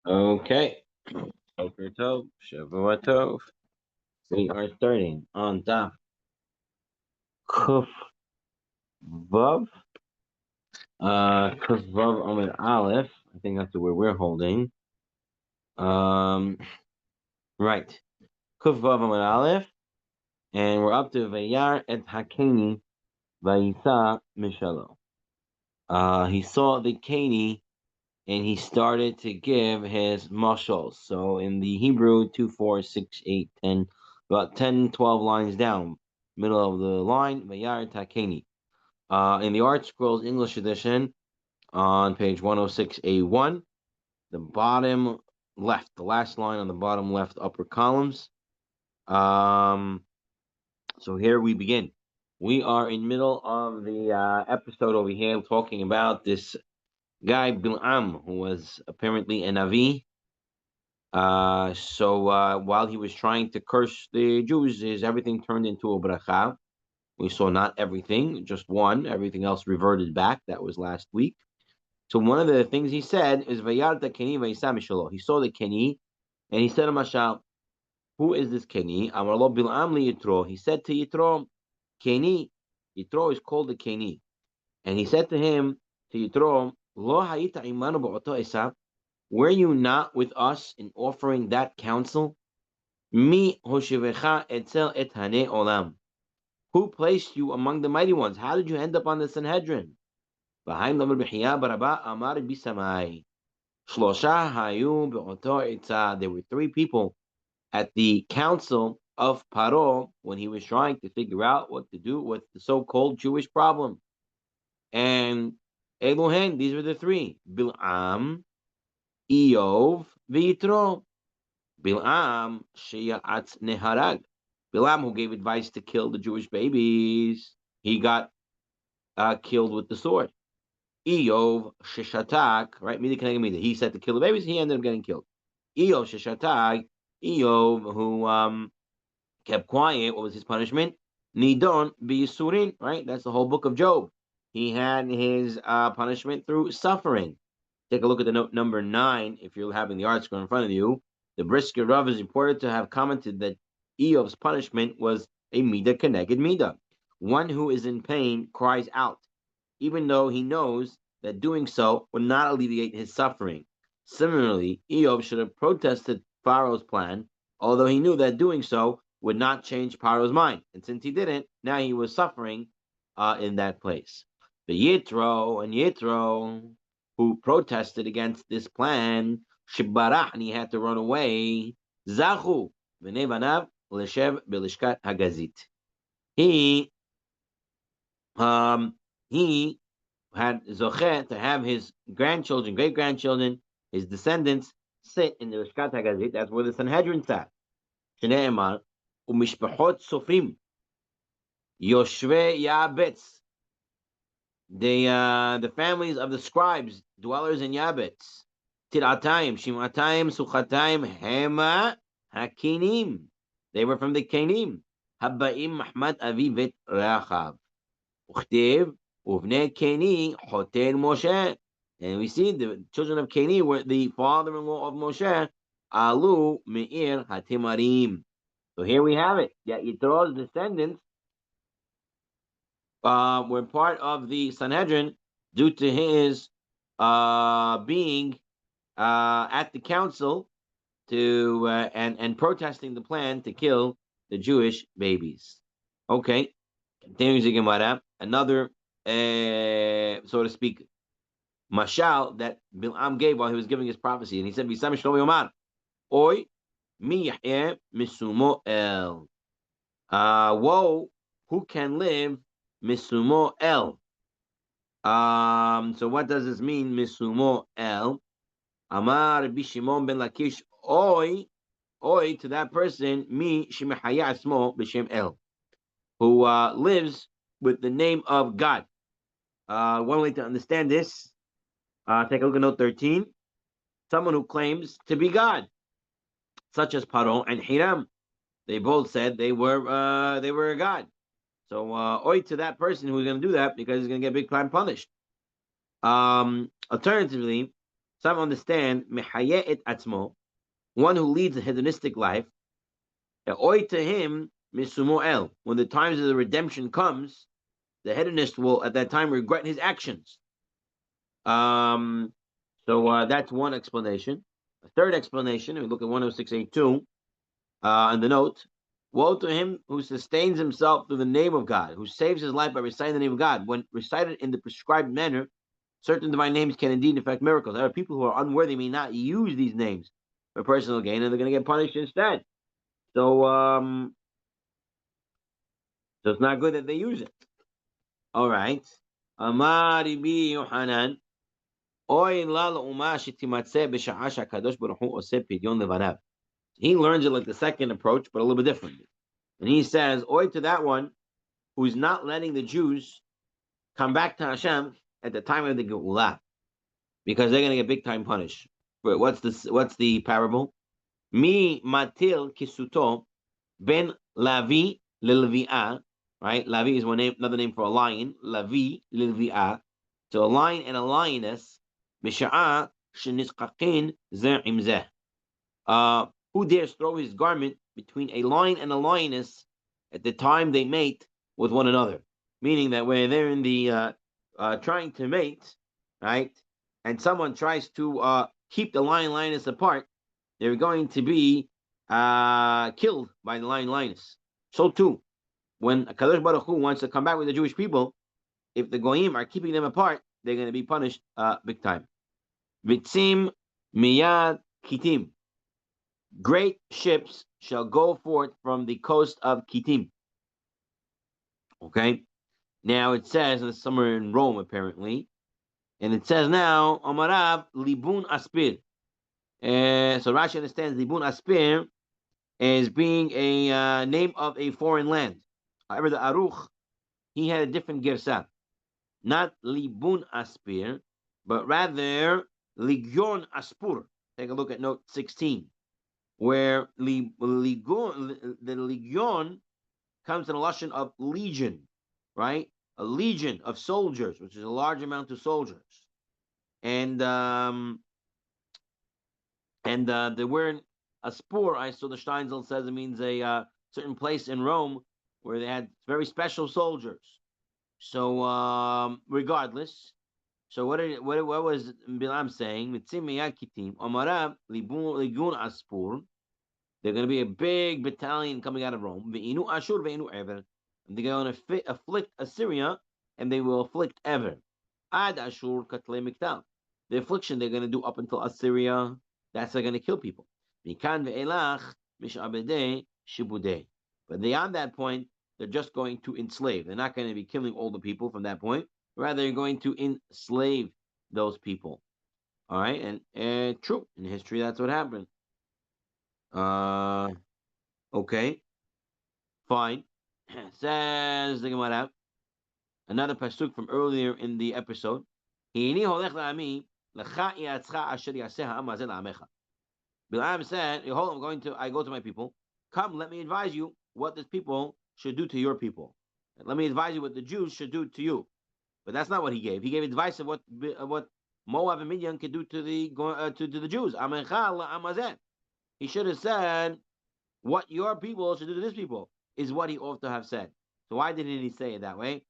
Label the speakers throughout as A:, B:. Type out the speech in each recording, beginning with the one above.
A: Okay. Boker Tov, Shavua Tov. We are starting on Daf Kuf Vav. Kuf Vav Amid Aleph. I think that's the word we're holding. Um, right. Kuf Vav Amid Aleph. And we're up to Vayar et Hakeni Vayisa Mishalo. He saw the Kani and he started to give his mashals. So in the Hebrew, 2, 4, 6, 8, 10, about 10, 12 lines down, middle of the line, Vayar Takeni. In the Art Scrolls English edition, on page 106A1, the bottom left, the last line on the bottom left upper columns. So here we begin. We are in middle of the episode over here talking about this guy Bil'am, who was apparently a Navi. So while he was trying to curse the Jews, everything turned into a bracha. We saw not everything, just one. Everything else reverted back. That was last week. So one of the things he said is Vayarta Keni Vayisa Mishalo. He saw the Keni, and he said to Mashal, "Who is this Keni?" Amar lo Bil'am li Yitro. He said to Yitro, "Keni." Yitro is called the Keni, and he said to him, to Yitro, "Lo hayita imanu ba'oto esa." Were you not with us in offering that counsel? Mi hoshevecha etzel et hane olam. Who placed you among the mighty ones? How did you end up on the Sanhedrin? V'haim lamer b'chiyah baraba amar bisamai. Shlosha hayu be'oto etza. There were three people at the council of Paro when he was trying to figure out what to do with the so-called Jewish problem. And Elohen, these were the three: Bil'am, Eov, V'Yitro. Bil'am sheyatz neharag. Bil'am, who gave advice to kill the Jewish babies, he got killed with the sword. Eov sheshatak, right? He said to kill the babies, he ended up getting killed. Eov sheshatak, Eov, who kept quiet, what was his punishment? Nidon biyisurin, right? That's the whole book of Job. He had his punishment through suffering. Take a look at the note number 9 if you're having the art scroll in front of you. The Brisker Rav is reported to have commented that Eov's punishment was a Mida Keneged Mida. One who is in pain cries out, even though he knows that doing so would not alleviate his suffering. Similarly, Eov should have protested Pharaoh's plan, although he knew that doing so would not change Pharaoh's mind. And since he didn't, now he was suffering in that place. The Yitro, who protested against this plan, Shibbarah, and he had to run away. Zachu, v'nei banav, l'shev b'lishkat hagazit. He um, he had Zoche to have his grandchildren, great grandchildren, his descendants sit in the Rishkat HaGazit. That's where the Sanhedrin sat. Shneimar, umishpachot sofrim, yoshve yabetz. The families of the scribes, dwellers in Yabetz. Tiratayim, Shimatayim, Suchatayim, Hema, Hakinim. They were from the Kenim. Habbaim Mahmad Avivet Rachav. Uchtev, Uvne Keni, Hotel Moshe. And we see the children of Keni were the father-in-law of Moshe, Alu Meir Hatimarim. So here we have it. Yet Yitro's descendants were part of the Sanhedrin due to his being at the council to and protesting the plan to kill the Jewish babies. Okay, continuing the Gemara, another so to speak mashal that Bil'am gave while he was giving his prophecy, and he said, "V'sam Shlomo Yomar, Oy mi yahye misumo el." Woe, who can live misumo el? So what does this mean, misumo el? Amar bishimon ben Lakish, oy to that person, mi shemechaya asmo b'shem el, who lives with the name of God. One way to understand this, take a look at note 13. Someone who claims to be God, such as Paro and Hiram, they both said they were a god. So oy to that person who's going to do that because he's going to get big time punished. Alternatively, Some understand mechayeh et atzmo, one who leads a hedonistic life. Oy to him misumo el. When the times of the redemption comes, the hedonist will at that time regret his actions. So that's one explanation. A third explanation, we look at 106.8.2 in the note. Woe to him who sustains himself through the name of God, who saves his life by reciting the name of God. When recited in the prescribed manner, certain divine names can indeed effect miracles. There are people who are unworthy may not use these names for personal gain, and they're going to get punished instead. So it's not good that they use it. All right. Amar Ibi Yohanan. He learns it like the second approach, but a little bit different. And he says, Oy to that one who's not letting the Jews come back to Hashem at the time of the Geulah, because they're going to get big time punished. But what's the parable? Mi matil kisuto ben lavi lilvi'ah, right? Lavi is another name for a lion. Lavi lilvi'ah. So a lion and a lioness. Misha'a shenisqaqin zeh imzeh. Who dares throw his garment between a lion and a lioness at the time they mate with one another? Meaning that when they're in the trying to mate, right, and someone tries to keep the lion lioness apart, they're going to be killed by the lion lioness. So too, when Kadosh Baruch Hu wants to come back with the Jewish people, if the goyim are keeping them apart, they're going to be punished big time. Vitzim miyad kitim. Great ships shall go forth from the coast of Kitim. Okay. Now it says, it's somewhere in Rome apparently, and it says now, Amarav libun aspir. So Rashi understands libun aspir as being a name of a foreign land. However, the Aruch, he had a different girsa. Not libun aspir, but rather ligion aspur. Take a look at note 16, where the legion comes in a lashon of legion, right? A legion of soldiers, which is a large amount of soldiers. And the word aspur, I saw the Steinzel says it means a certain place in Rome where they had very special soldiers. So regardless, so what was Bilam saying? They're going to be a big battalion coming out of Rome. And they're going to afflict Assyria, and they will afflict Ever. Ad Ashur katle miktal. The affliction they're going to do up until Assyria, that's they're going to kill people. But beyond that point, they're just going to enslave. They're not going to be killing all the people from that point. Rather, they're going to enslave those people. All right, and true in history, that's what happened. Okay, fine. Says the Gemara, another pasuk from earlier in the episode. Bilam said, "Behold, I go to my people. Come, let me advise you what this people should do to your people. And let me advise you what the Jews should do to you." But that's not what he gave. He gave advice of what Moab and Midian could do to the Jews. He should have said, what your people should do to this people is what he ought to have said. So why didn't he say it that way?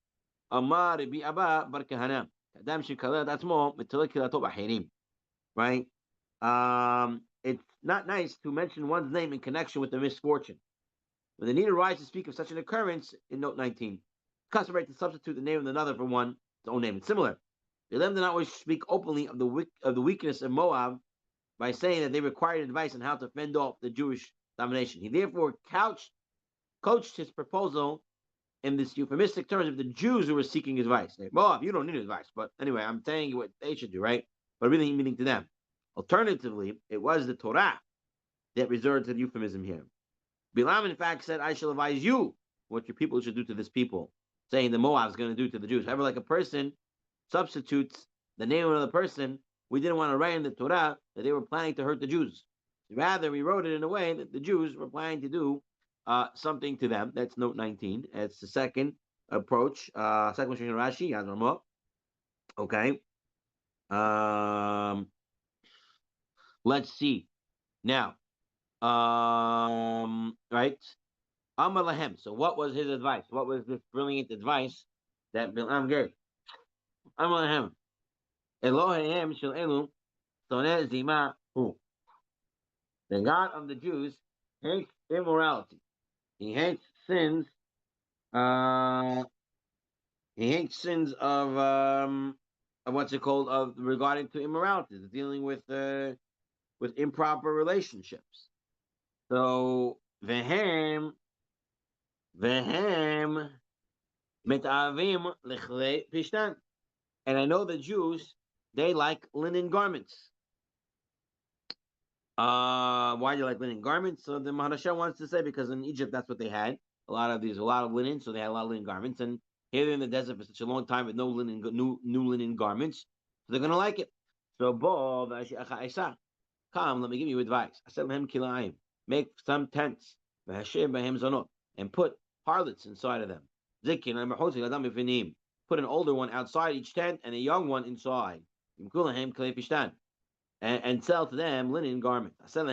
A: Right? It's not nice to mention one's name in connection with the misfortune. When the need arises to speak of such an occurrence, in note 19, it's customary to substitute the name of another for one's own name. It's similar. Bilam did not always speak openly of the weakness of Moab by saying that they required advice on how to fend off the Jewish domination. He therefore coached his proposal in this euphemistic terms of the Jews who were seeking advice. Like, Moab, you don't need advice, but anyway, I'm telling you what they should do, right? But really meaning to them. Alternatively, it was the Torah that resorted to the euphemism here. Bilam, in fact, said, I shall advise you what your people should do to this people, saying the Moab is going to do to the Jews. However, like a person substitutes the name of another person, we didn't want to write in the Torah that they were planning to hurt the Jews. Rather, we wrote it in a way that the Jews were planning to do something to them. That's note 19. It's the second approach. Second Rashi, okay. Let's see. Now, right? Amar lahem. So what was his advice? What was this brilliant advice that Bilam gave? Amar lahem. Eloheim shel elu soneh zima hu. The God of the Jews hates immorality. He hates sins. Uh, he hates sins of what's it called, of regarding to immorality, dealing with improper relationships. So vehem mitavim lichle pishtan. And I know the Jews, they like linen garments. Why do you like linen garments? So the Maharashah wants to say because in Egypt that's what they had. A lot of linen, so they had a lot of linen garments. And here they're in the desert for such a long time with no new linen garments, so they're gonna like it. So come, let me give you advice. I said to him, kilayim, make some tents, and put harlots inside of them. Put an older one outside each tent and a young one inside. And sell to them linen garments. And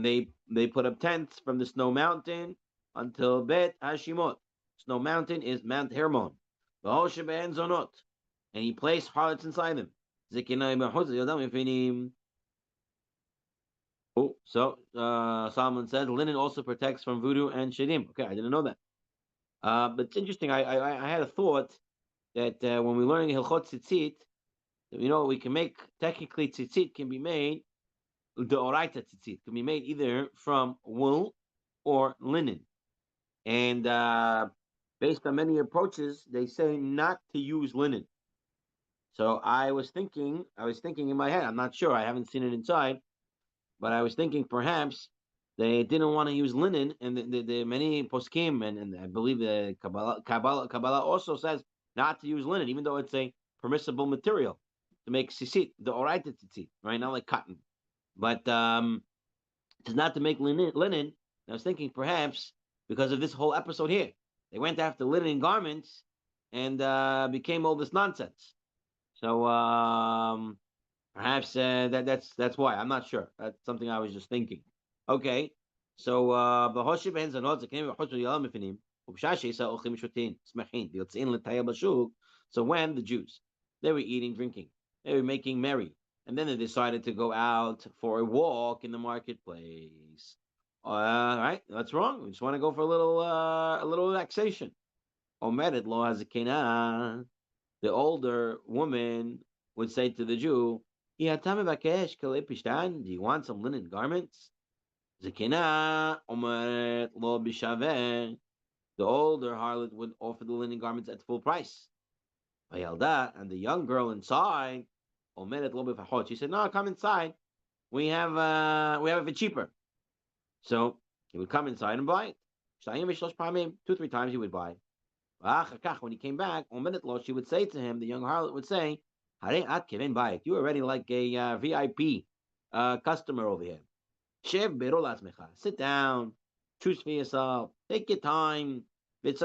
A: they put up tents from the snow mountain until Bet Hashimot. Snow mountain is Mount Hermon. And he placed harlots inside them. Oh, so Solomon says linen also protects from voodoo and shadim. Okay, I didn't know that. But it's interesting. I had a thought that when we're learning Hilchot Tzitzit, we can make, technically tzitzit can be made, the oraita tzitzit can be made either from wool or linen. And based on many approaches, they say not to use linen. So I was thinking in my head, I'm not sure, I haven't seen it inside, but I was thinking perhaps they didn't want to use linen, and the many poskim, and I believe the Kabbalah also says not to use linen, even though it's a permissible material to make sisit, the oraita tzitzit, right? Not like cotton, but it's not to make linen. I was thinking perhaps because of this whole episode here, they went after linen garments and became all this nonsense. So perhaps that's why. I'm not sure. That's something I was just thinking. Okay, so so when the Jews, they were eating, drinking, they were making merry, and then they decided to go out for a walk in the marketplace. All right, that's wrong. We just want to go for a little relaxation. Omedet lo hazakena. The older woman would say to the Jew, do you want some linen garments? Zakina omedet lo bishaveh. The older harlot would offer the linen garments at full price. Vayalda, and the young girl inside, omedet lo b'fachot. She said, no, come inside. We have it for cheaper. So he would come inside and buy it. 2-3 times he would buy. When he came back, she would say to him, the young harlot would say, you're already like a VIP customer over here. Sit down, choose for yourself, take your time. And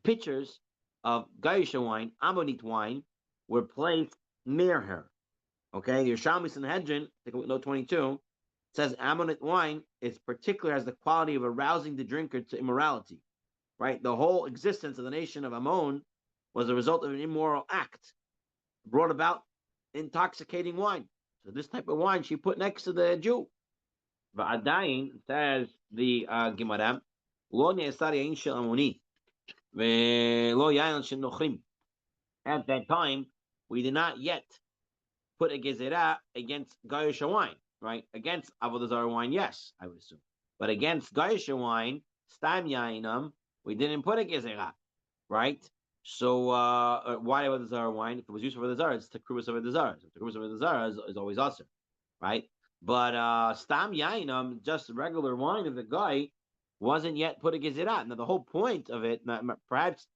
A: pitchers of Gaisha wine, Ammonite wine, were placed near her. Okay, the Yerushalmi Sanhedrin, take a look, note 22, says Ammonite wine is particular, has the quality of arousing the drinker to immorality. Right, the whole existence of the nation of Ammon was a result of an immoral act brought about intoxicating wine. So this type of wine she put next to the Jew. Va'adayin, says the Gemara, lo ne'asar yain shel Ammoni ve'lo yain shel nochrim. At that time, we did not yet put a gezerah against Gaisha wine, right? Against Avodah Zarah wine, yes, I would assume. But against Gaisha wine, stam yainam, we didn't put a gezerah, right? So why Avodah Zarah wine? If it was used for Avodah Zarah, it's Tekrubas of Avodah Zarah. So Tekrubas of Avodah Zarah is always awesome, right? But stam yainam, just regular wine of the guy, wasn't yet put a gezerah. Now the whole point of it, perhaps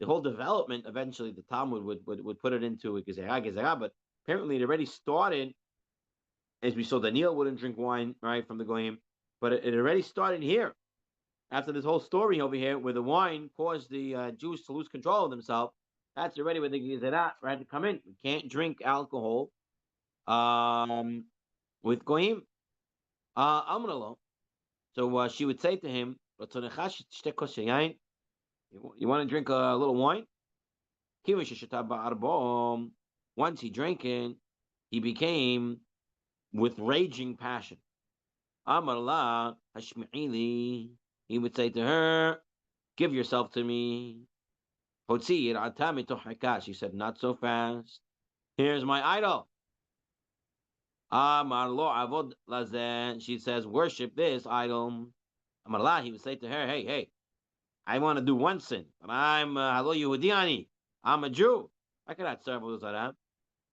A: the whole development, eventually the Talmud would put it into a gezerah, but apparently it already started, as we saw Daniel wouldn't drink wine, right, from the Goyim, but it already started here. after this whole story over here, where the wine caused the Jews to lose control of themselves, that's already where the Gezerah had to come in. We can't drink alcohol with Goyim. Amralo. So she would say to him, you want to drink a little wine? Once he drank it, he became with raging passion. Amarla Hashmi'ili. He would say to her, give yourself to me. She said, not so fast. Here's my idol. Amar lo avod lazen. She says, worship this idol. Amarla, he would say to her, hey, I want to do one sin, but I'm Halo Yehudiani. I'm a Jew. I cannot serve those Arab.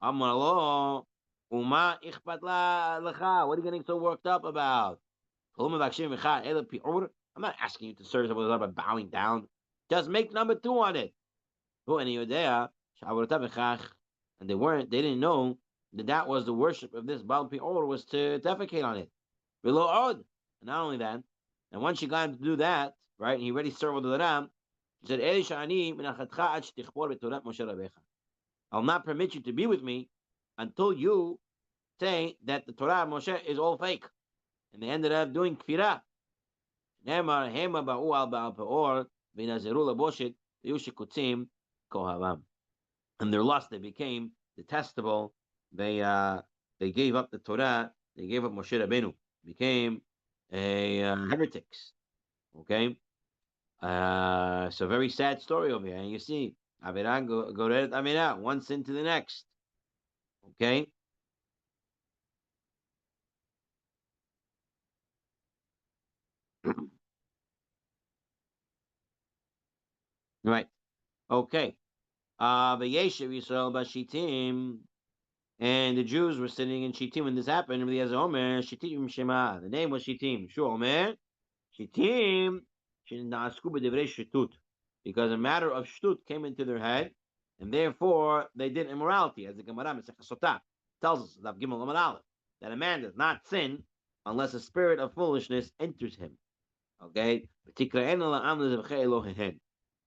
A: Amar lo Uma ichpat la lecha. What are you getting so worked up about? I'm not asking you to serve someone by bowing down. Just make number 2 on it. And they didn't know that was the worship of this Baal Peor, was to defecate on it. Below Od. And not only that, and once she got him to do that, right, and he already served with the Ram, he said, I'll not permit you to be with me until you say that the Torah of Moshe is all fake. And they ended up doing kfirah. And their lust, they became detestable. They gave up the Torah. They gave up Moshe Rabbeinu. Became heretics. Okay, so very sad story over here. And you see, Avirah go read Avirah, one sin to the next. Okay. Right. Okay. V'yeshev Yisrael b'shitim, and the Jews were sitting in Shittim when this happened. Omer Shittim Shema. The name was Shittim. Sure, Omer Shittim Shenasku b'devrei shtut, because a matter of shtut came into their head, and therefore they did immorality, as the Gemara Masechah Sotah tells us, that a man does not sin unless a spirit of foolishness enters him. Okay,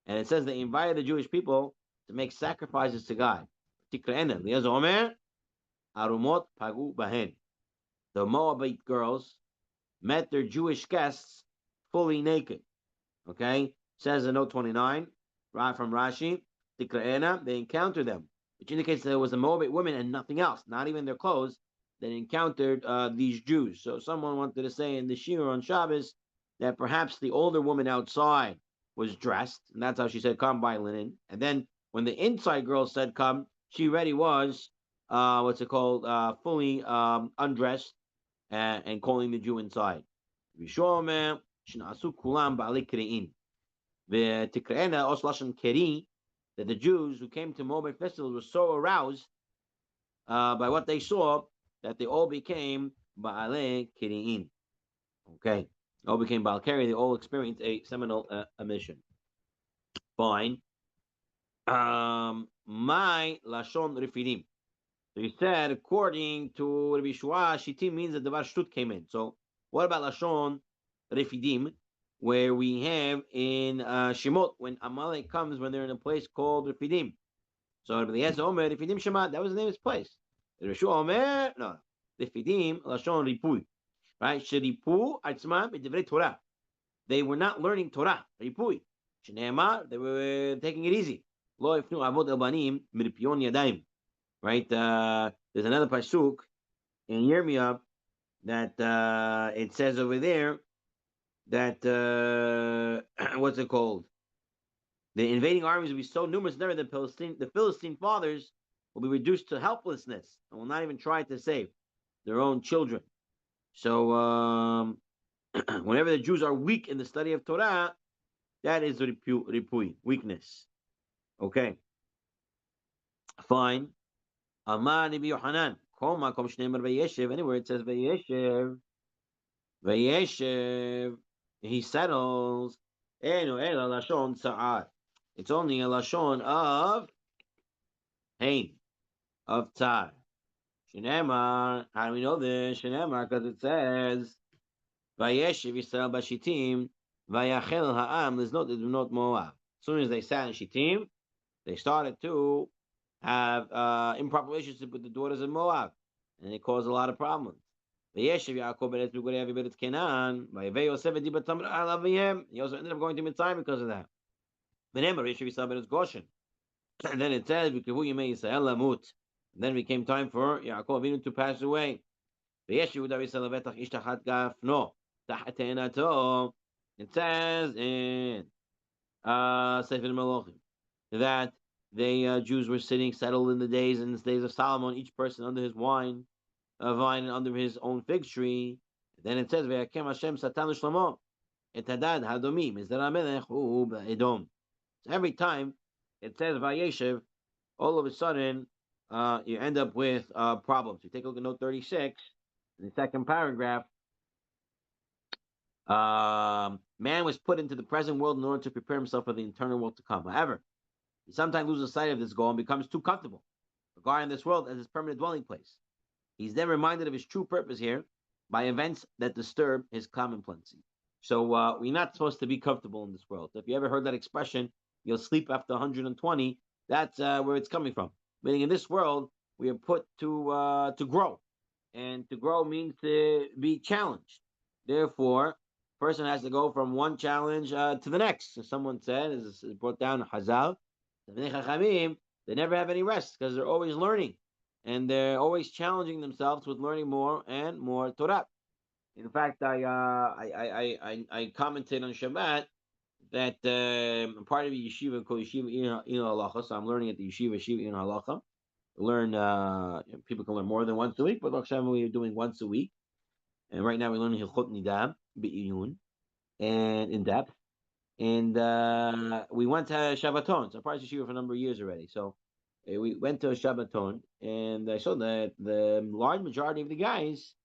A: and it says they invited the Jewish people to make sacrifices to God. The Moabite girls met their Jewish guests fully naked. Okay, says in note 29, right from Rashi, they encountered them, which indicates that there was a Moabite woman and nothing else, not even their clothes, that encountered these Jews. So someone wanted to say in the Shir on Shabbos that perhaps the older woman outside was dressed, and that's how she said, come buy linen. And then when the inside girl said, come, she already was, fully undressed and calling the Jew inside. That the Jews who came to Moabite festivals were so aroused by what they saw that they all became Ba'ale Kiri'in. Okay. They all became Baal Keri. They all experienced a seminal emission. Fine. My Lashon Rifidim. So he said, according to Rabbi Shua, Shittim means that the Devar Shtut came in. So what about Lashon Rifidim, where we have in Shemot, when Amalek comes, when they're in a place called Rifidim? So Rabbi Eliezer Omer, Rifidim Shema, that was the name of his place. Rabbi Shua Omer, no. Rifidim, Lashon Ripui. Right? Sheripu, Atzmam, B'divrei Torah. They were not learning Torah. Ripui. Shneemar, they were taking it easy. Lo ifnu avod elbanim, mirpion yadayim. Right? There's another pasuk in Yirmiyah that it says over there that what's it called? The invading armies will be so numerous there that the Philistine fathers will be reduced to helplessness and will not even try to save their own children. So whenever the Jews are weak in the study of Torah, that is ripui, weakness. Okay. Fine. Amar Rabbi Yohanan. Anywhere it says Vayeshev, he settles. It's only a lashon of pain, of tzar. Shinemar, how do we know this? Shinemar, because it says Vayeshev Yisrael Bashitim, Vayachel ha'am liznot edunot Moab. As soon as they sat in Shittim, they started to have improper relationship with the daughters of Moab, and it caused a lot of problems. Vayeshev Yaakov beretz b'gorei Avi beretz Canaan. Vayavei Yosef et dibatam al aviyem. He also ended up going to Mitzrayim because of that. V'nemar Yeshev Yisrael beretz Goshen. And then it says, "V'kivu yimei Yisrael lamut." And then it became time for Yaakov Avinu to pass away. V'yesh Yehuda Yisrael levetach ish tachat gafno tachat te'enato. It says in Sefer Malachim that they Jews were sitting settled in the days of Solomon, each person under his vine and under his own fig tree. Then it says, "Ve'akem Hashem Satan l'Shlomo et Hadad Hadomim Mizar HaMelech Hu Ba'edom." So every time it says Vayeshev, all of a sudden you end up with problems. You take a look at note 36 in the second paragraph. Man was put into the present world in order to prepare himself for the eternal world to come. However, he sometimes loses sight of this goal and becomes too comfortable, regarding this world as his permanent dwelling place. He's then reminded of his true purpose here by events that disturb his complacency. So we're not supposed to be comfortable in this world. If you ever heard that expression, you'll sleep after 120, that's where it's coming from. Meaning in this world, we are put to grow. And to grow means to be challenged. Therefore, person has to go from one challenge to the next. As someone said, as brought down Hazal, they never have any rest because they're always learning. And they're always challenging themselves with learning more and more Torah. In fact, I commented on Shabbat that I'm part of a yeshiva called Yeshiva in Halacha, so I'm learning at the yeshiva in Halacha. Learn people can learn more than once a week, but we're doing once a week. And right now we're learning Hilchot Nidam Be'iyun and in depth. And we went to Shabbaton. So I'm part of yeshiva for a number of years already. So we went to a Shabbaton, and I saw that the large majority of the guys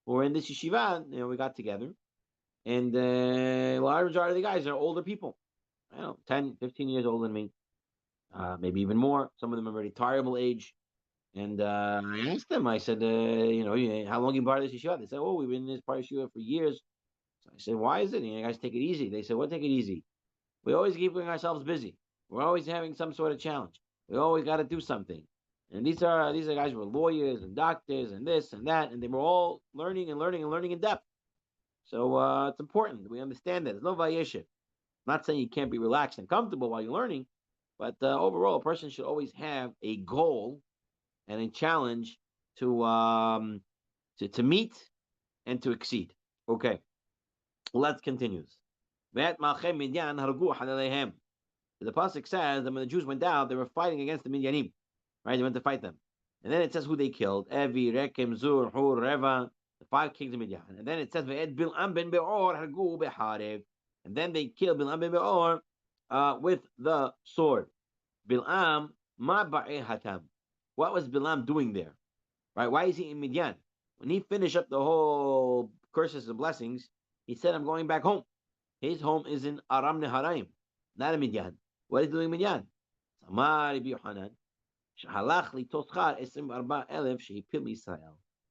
A: who were in this yeshiva, we got together, and the large majority of the guys are older people. I don't know, 10, 15 years older than me, maybe even more. Some of them are very retirable age. And I asked them, I said, how long you part of this yeshiva? They said, oh, we've been in this part of yeshiva for years. So I said, why is it? You guys take it easy. They said, what, take it easy? We always keeping ourselves busy. We're always having some sort of challenge. We always got to do something. And these are guys who were lawyers and doctors and this and that, and they were all learning in depth. So it's important that we understand that. There's no vayeshev. I'm not saying you can't be relaxed and comfortable while you're learning, but overall, a person should always have a goal and a challenge to meet and to exceed. Okay, let's continue. The pasuk says that when the Jews went out, they were fighting against the Midyanim. Right, they went to fight them, and then it says who they killed: Evi, Rekem, Zur, Hur, Reva, the 5 kings of Midian. And then it says Ve'ed Bil'am ben Be'or hargu be'harev, and then they killed Bil'am ben Be'or with the sword. Bil'am ma ba'eh hatam. What was Bil'am doing there? Right? Why is he in Midian? When he finished up the whole curses and blessings, he said, "I'm going back home." His home is in Aram Neharaim, not in Midian. What is he doing in Midian? Samar Rabbi Yohanan.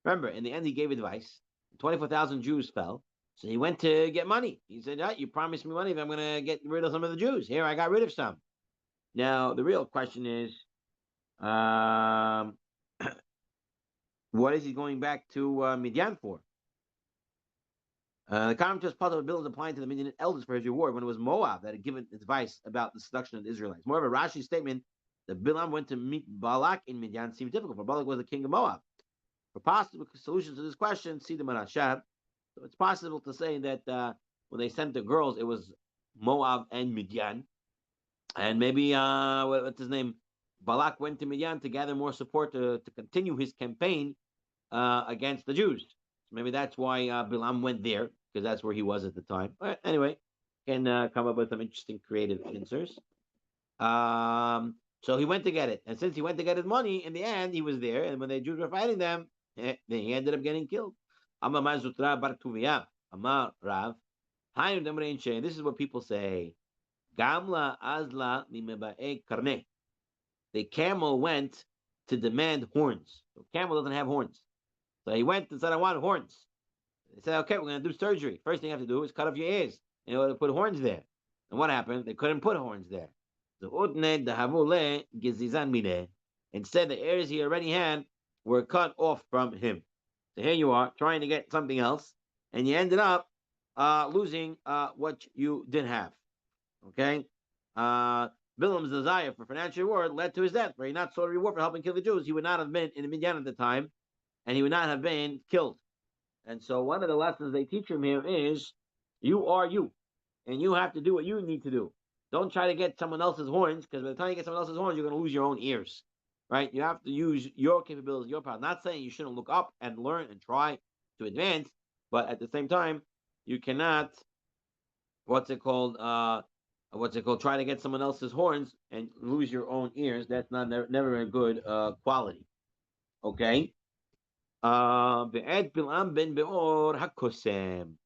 A: Remember, in the end, he gave advice. 24,000 Jews fell. So he went to get money. He said, you promised me money if I'm going to get rid of some of the Jews. Here, I got rid of some. Now, the real question is, what is he going back to Midian for? The commentator's puzzle of bill is applying to the Midian elders for his reward when it was Moab that had given advice about the seduction of the Israelites. Moreover, Rashi's statement that Bilam went to meet Balak in Midian seemed difficult, for Balak was the king of Moab. For possible solutions to this question, see the Marashab. So it's possible to say that when they sent the girls, it was Moab and Midian. And maybe, what's his name? Balak went to Midian to gather more support to continue his campaign against the Jews. So maybe that's why Bilam went there, because that's where he was at the time. But anyway, can come up with some interesting creative answers. So he went to get it. And since he went to get his money, in the end, he was there. And when the Jews were fighting them, then he ended up getting killed. Amar Rav. This is what people say. Gamla azla karne. The camel went to demand horns. The camel doesn't have horns. So he went and said, I want horns. They said, okay, we're going to do surgery. First thing you have to do is cut off your ears. in order to put horns there. And what happened? They couldn't put horns there. The utne dahavule gizizan mine. Instead, the ears he already had were cut off from him. So here you are trying to get something else, and you ended up losing what you did have. Okay? Bilam's desire for financial reward led to his death. For he not sought a reward for helping kill the Jews, he would not have been in the Midian at the time, and he would not have been killed. And so one of the lessons they teach him here is you are you, and you have to do what you need to do. Don't try to get someone else's horns, because by the time you get someone else's horns, you're going to lose your own ears, right? You have to use your capabilities, your power. Not saying you shouldn't look up and learn and try to advance, but at the same time, you cannot, try to get someone else's horns and lose your own ears. That's not never a good quality. Okay. Be'ed Bil'am ben Be'or hakosem.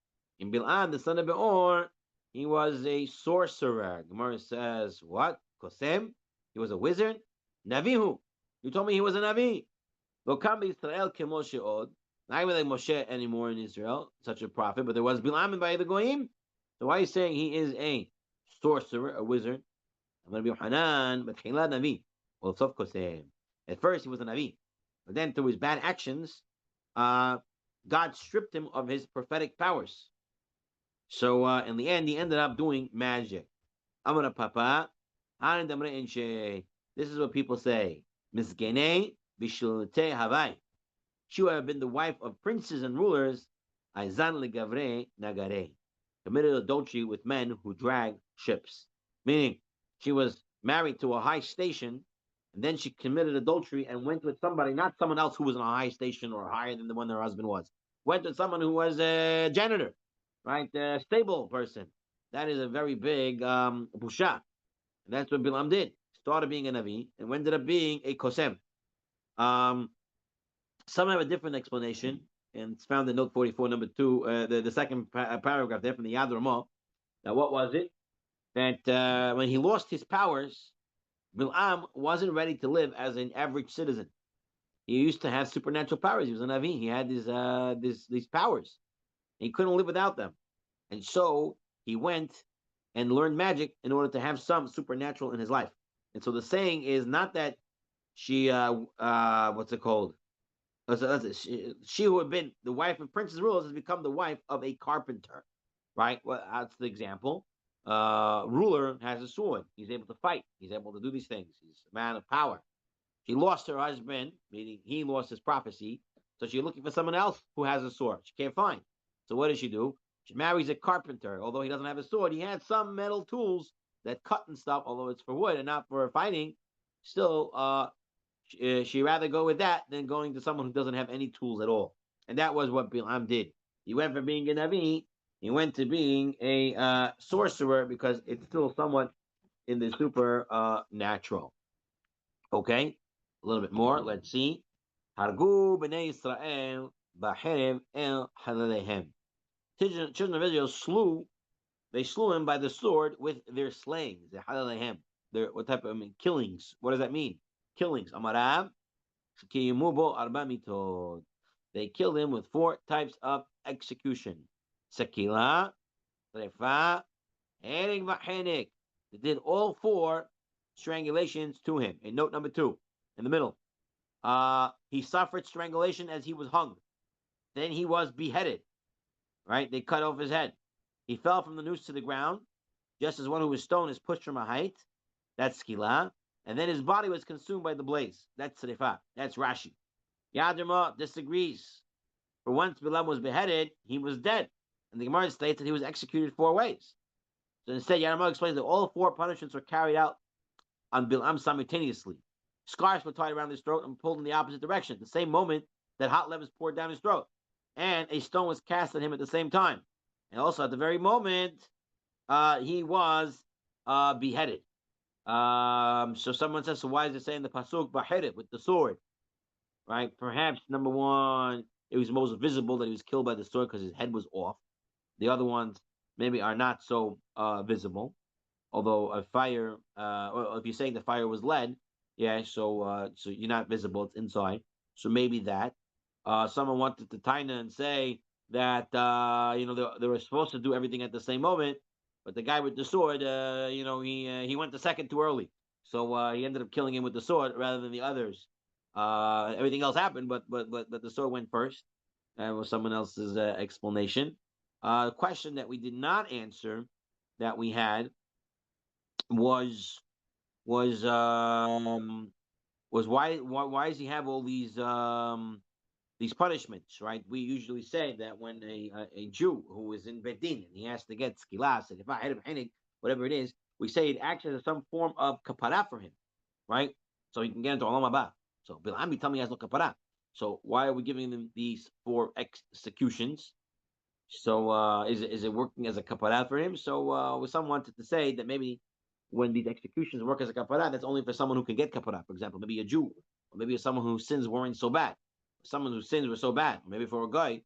A: In Bil'am, the son of Be'or, he was a sorcerer. Gemara says, what? Kosem? He was a wizard? Navihu. You told me he was a Navi. Lo kam Israel ke Moshe od. Not even like Moshe anymore in Israel, such a prophet, but there was Bil'am by the Goyim. So why are you saying he is a sorcerer, a wizard? I'm going to be Hanan, but Chilad Navi. Well, Sof Kosem. At first, he was a Navi. But then, through his bad actions, God stripped him of his prophetic powers. So in the end, he ended up doing magic. Amara Papa, this is what people say. Misgene bishulite havai. She would have been the wife of princes and rulers. Aizan legavre nagare. Committed adultery with men who drag ships. Meaning, she was married to a high station, and then she committed adultery and went with somebody, not someone else who was in a high station or higher than the one her husband was. Went with someone who was a janitor, right? A stable person. That is a very big busha. And that's what Bilam did. Started being a Navi and ended up being a Kosem. Some have a different explanation, and it's found in note 44, number 2, the second paragraph there from the Yad Ramah. Now, what was it? That when he lost his powers, Bil'am wasn't ready to live as an average citizen. He used to have supernatural powers. He was a Navi. He had these powers. He couldn't live without them. And so he went and learned magic in order to have some supernatural in his life. And so the saying is not that she, what's it called? She who had been the wife of princes rulers has become the wife of a carpenter, right? Well, that's the example. Ruler has a sword. He's able to fight. He's able to do these things. He's a man of power. She lost her husband, meaning he lost his prophecy. So she's looking for someone else who has a sword. She can't find. So what does she do? She marries a carpenter. Although he doesn't have a sword, he had some metal tools that cut and stuff, although it's for wood and not for fighting. Still, she rather go with that than going to someone who doesn't have any tools at all. And that was what Bilam did. He went from being a Navi, he went to being a sorcerer because it's still somewhat in the supernatural. Okay, a little bit more. Let's see. Hargu b'nei Israel b'cherev el halalehem. Children of Israel slew him by the sword with their slayings. The halalehem. What type of killings? What does that mean? Killings. Amarav. They killed him with 4 types of execution. Sakila, Trefa, Hering Vahenik. They did all 4 strangulations to him. In note number 2, in the middle. He suffered strangulation as he was hung. Then he was beheaded. Right? They cut off his head. He fell from the noose to the ground, just as one who was stoned is pushed from a height. That's Skila. And then his body was consumed by the blaze. That's Srefa. That's Rashi. Yadrama disagrees. For once Bilam was beheaded, he was dead. And the Gemara states that he was executed 4 ways. So instead, Yadrama explains that all 4 punishments were carried out on Bilam simultaneously. Scarves were tied around his throat and pulled in the opposite direction at the same moment that hot lead was poured down his throat. And a stone was cast at him at the same time. And also at the very moment, he was beheaded. So someone says, so why is it saying the pasuk bahered with the sword? Right? Perhaps number 1, it was most visible that he was killed by the sword because his head was off. The other ones maybe are not so visible. Although a fire, or if you're saying the fire was lead, yeah, so you're not visible, it's inside. So maybe that. Someone wanted to taina and say that they were supposed to do everything at the same moment, but the guy with the sword, he went the second too early, so he ended up killing him with the sword rather than the others. Everything else happened, but the sword went first. That was someone else's explanation. Question that we did not answer that we had was was um was why does he have all these punishments, right? We usually say that when a Jew who is in Bedin and he has to get skilas, whatever it is, we say it acts as some form of kapara for him, right? So he can get into Olam Haba. So Bil'am, tell me he has no kapara. So why are we giving them these 4 executions? So is it working as a kapara for him? So some wanted to say that maybe when these executions work as a kapara, that's only for someone who can get kapara. For example, maybe a Jew, or maybe someone whose sins weren't so bad. Someone whose sins were so bad, maybe for a guy,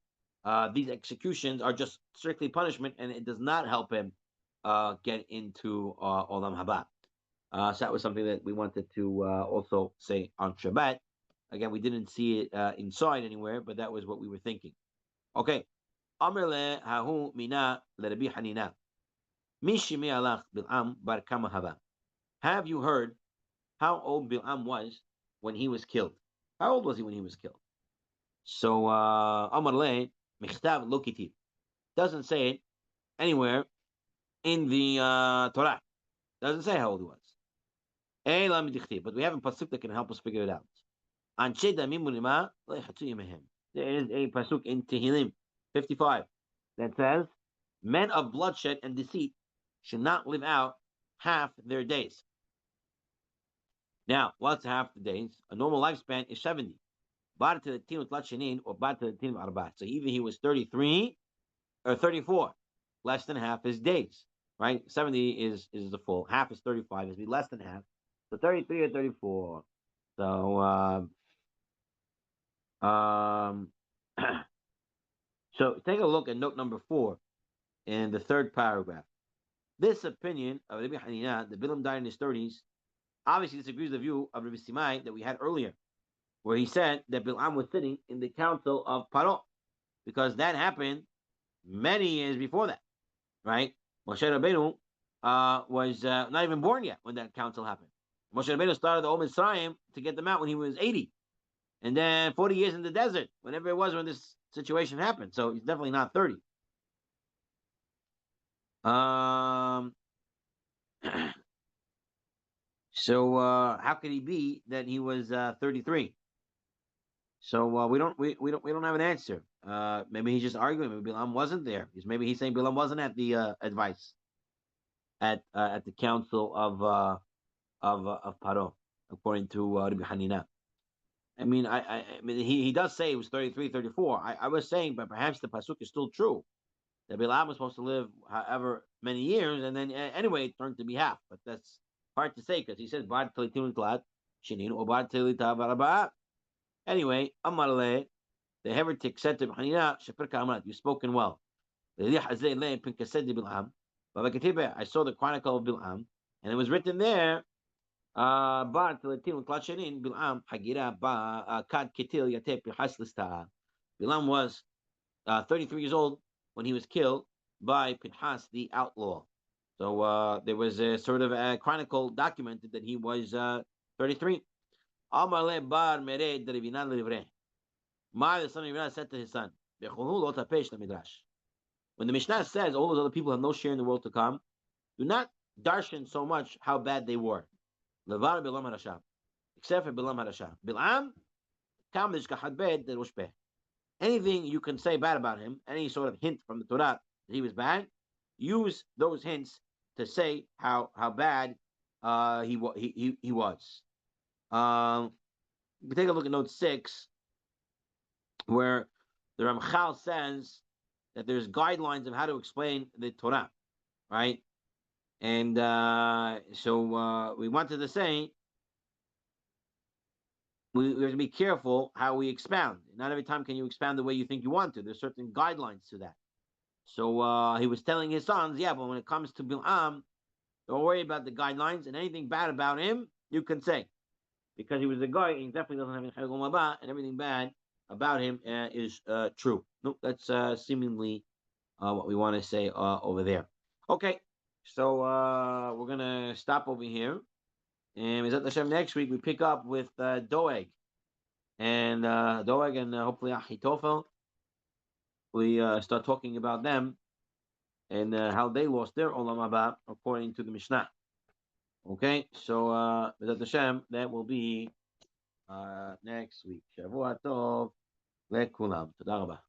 A: these executions are just strictly punishment, and it does not help him get into Olam Haba. So that was something that we wanted to also say on Shabbat. Again, we didn't see it inside anywhere, but that was what we were thinking. Okay. Amr le hahu mina leRabi Hanina. Mishimi alach Bil'am bar kama haba. Have you heard how old Bil'am was when he was killed? How old was he when he was killed? So Amr le michtav lo kitib. Doesn't say it anywhere in the Torah. Doesn't say how old he was. But we have a pasuk that can help us figure it out. Anshe damim ulima lo yachatzu yemehem. There is a pasuk in Tehillim 55 that says, men of bloodshed and deceit should not live out half their days. Now, what's half the days? A normal lifespan is 70. Or so either he was 33 or 34, less than half his days, right? 70 is the full. Half is 35, is less than half. So 33 or 34. So so take a look at note number 4 in the 3rd paragraph. This opinion of Rabbi Hanina, that Bilam died in his 30s, obviously disagrees with the view of Rabbi Simai that we had earlier, where he said that Bilam was sitting in the council of Paro, because that happened many years before that, right? Moshe Rabbeinu was not even born yet when that council happened. Moshe Rabbeinu started the Old Mitzrayim to get them out when he was 80, and then 40 years in the desert, whenever it was when this situation happened. So he's definitely not 30. So how could he be that he was 33? So we don't have an answer. Maybe he's just arguing. Maybe Bilam wasn't there. Maybe he's saying Bilam wasn't at the advice at the council of Paro, according to Rabbi Hanina. I mean, I mean, he does say it was 33, 34. I was saying, but perhaps the pasuk is still true. That Bilam was supposed to live however many years, and then anyway, it turned to be half. But that's hard to say because he says, anyway, Amarle, the heretic said to Hanina, you've spoken well. I saw the chronicle of Bil'am, and it was written there, Bil'am was 33 years old when he was killed by Pinhas the outlaw. So there was a sort of a chronicle documented that he was 33. Amar le bar mered Revinan livreh. Ma, the son of Revinan, said to his son, when the Mishnah says all those other people have no share in the world to come, do not darshan so much how bad they were. Levar Bilam Harasha, except for Bilam Harasha. Bilam, kam nishkachat bed de roshpeh. Anything you can say bad about him, any sort of hint from the Torah that he was bad, use those hints to say how bad he was. We take a look at note 6, where the Ramchal says that there's guidelines of how to explain the Torah, right? And so we wanted to say we have to be careful how we expound. Not every time can you expound the way you think you want to. There's certain guidelines to that. So he was telling his sons, yeah, but when it comes to Bil'am, don't worry about the guidelines, and anything bad about him, you can say. Because he was a guy, and he definitely doesn't have any Chayil Mabah, and everything bad about him is true. No, that's seemingly what we want to say over there. Okay, So we're gonna stop over here. And Mizat Hashem, next week we pick up with Doeg. And Doeg and hopefully Achitofel. We start talking about them and how they lost their Olam Haba according to the Mishnah. Okay, so Mizat Hashem, that will be next week. Shavua Tov. Lekulam. Toda rabah.